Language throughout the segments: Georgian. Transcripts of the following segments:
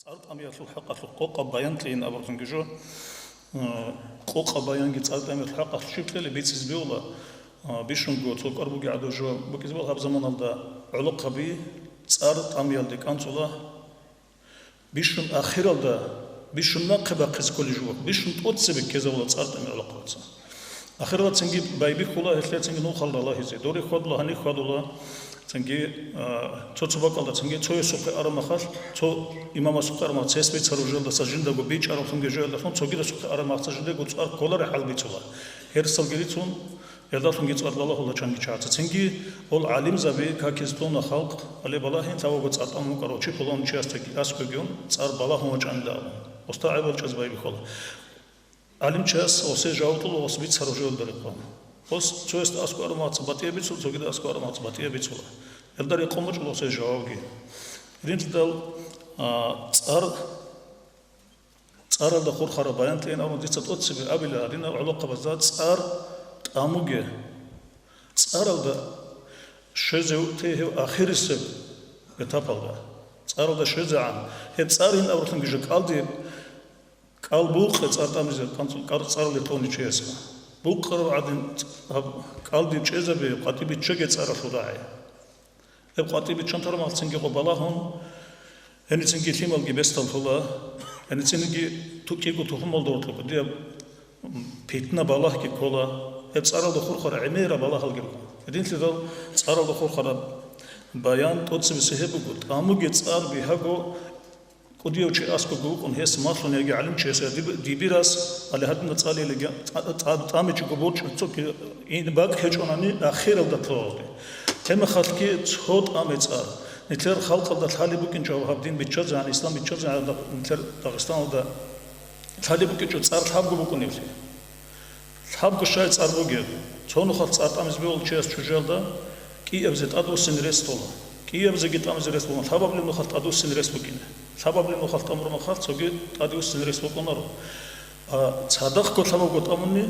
წარტამი ხალხს ყოყა ბაიანტლინ აბორთუნგიჟო ყოყა ბაიანგი წარტამი ხალხს შიფტელი ბიცის ბიოლა ბიშუნგო წოკარბუგი ადოჟო ბუკიზბალ ჰაბზამანალდა ულოყაბი წარტამიალდი კანწულა ბიშუნ ახირალდა ბიშუნნა ყბაყის კოლიჟო ბიშუნ ტოცები კეზავლა წარტამი ულოყაცა ახირალდა ცინგი ბაიბი ხულა ეხლეცინგი ნუხალდა ლაჰიზე დორი ხოდლა ჰანი ხოდლა ცინგი ცოცობაკალდა ცინგი ცოესოფე არამახარ ცო იმამასუხ არმა ცესბიც აროჟელდა საჟინდაგო ბიჭარო თუნგე ჟელდა თუნ ცოგიდასუხ არამახცაჟინდე გუწარ კოლარე ჰალბიცულა ჰერსალგირიცუნ ელდა თუნგე წარდალა ჰოლა ჩანგი ჩაცა ცინგი ოლ ალიმ ზაბი ქაკისტონა ხალყ ალი ბალაჰინ თავოგო წარტამუ კაროჩი ფოლონ ჩიასტეკი ასკოგიონ წარ ბალა ჰომა ჩანდა ოსტა აიბალ ჩაზბაიბი ხოლა ალიმ ჩას ოსე ჟაუტულ ოსბიც აროჟელდა რეკო ოს ჩოეს ასკوار მაც ბატიებიც ზოგიდა ასკوار მაც ბატიებიც ულა ელდარი ყომოჭლოს ეს ჟავგი რინდალ წარალდა ხორხარა ბაიანტლენ ამოდიცა ტოცები აბილა ლინა ულოყაბაზა წარ ტამუგე წარალდა შეზეუთე ახირისე ეთაპალდა წარალდა შეზან ჰე წარინ ავრთუნგიჟე კალდი კალბუყე წარტამიზე კანცულ წარალე ტონი ჩიესა ბუყრო ადინ კალდი ჩეზები ყატიბი ჩეგეწარა ხუდაი ე ყატიბი ჩანთარმა ცინგი ყობალაჰონ ენი ცინგი თიმალგი ბესტალხოლა ენი ცინგი თუკიგუ თუხმოლდორტო დია ფიტნა ბალაჰკი ყოლა ე წარალდო ხურხარა ემერა ბალაჰალგი ედინთლედო წარალდო ხურხარა ბაიან ტოცები სეჰებუგუ ტამუგი წარბი ჰაგო კუდიოჩი ასკო გუყონ ჰეს მასონეგი ალიმ ჩესა დიბირას ალე ჰატნა წალილე ტამიჩი გობოჩ ცოკი ინ ბაკ ჰეჭონანი ახირალდა თოდი თემა ხალკი ცოტ ამეწარ ნიტერ ხალყალდა თალიბუკინ ჯავაბდინ ბიჩაზან ისლამ ბიჩაზან ნიტერ დაღესტანდა თალიბუკი ჩო წარ თაბგუბუკუნივსი თაბგუ შაი წარბუგი ცონუ ხალ წარტამის ბიოლ ჩეს ჩუჟელდა კიევზე ტადოსინ რესტოლა კიევზე გიტამზე რესტოლა თაბაბლი ნუ ხალ ტადოსინ რესტოკინე საბაბლი მოხალ ტამურმა ხალ ცოგი ტადიოს სინრეს მოკონარო ცადახკო თამოგო ტამუნი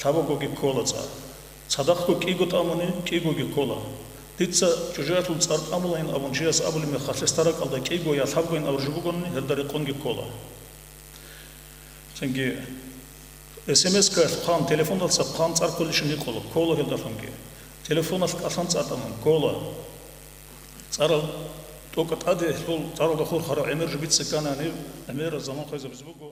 თამოგოგი კოლაცა ცადახკო კიგო ტამუნი კიგოგი კოლა დიცა ჯუჟათულ წარტამულაინ აბუნჯიას აბული მე ხალესტარა კალდა კიგოია თამგოინ ავრჟუბუგონი ჰერდარი ყონგი კოლა ცენგი SMS კა ხამ ტელეფონალსა ხამ წარკოლიშინი ყოლო კოლა ჰერდაფონგი ტელეფონას ყასან წარტამუნ კოლა წარალ ტოკატადე სულ წარალდა ხორხარა ემერჟი ბიცე კანანი ემერა ზამან ხეზებს ბუგო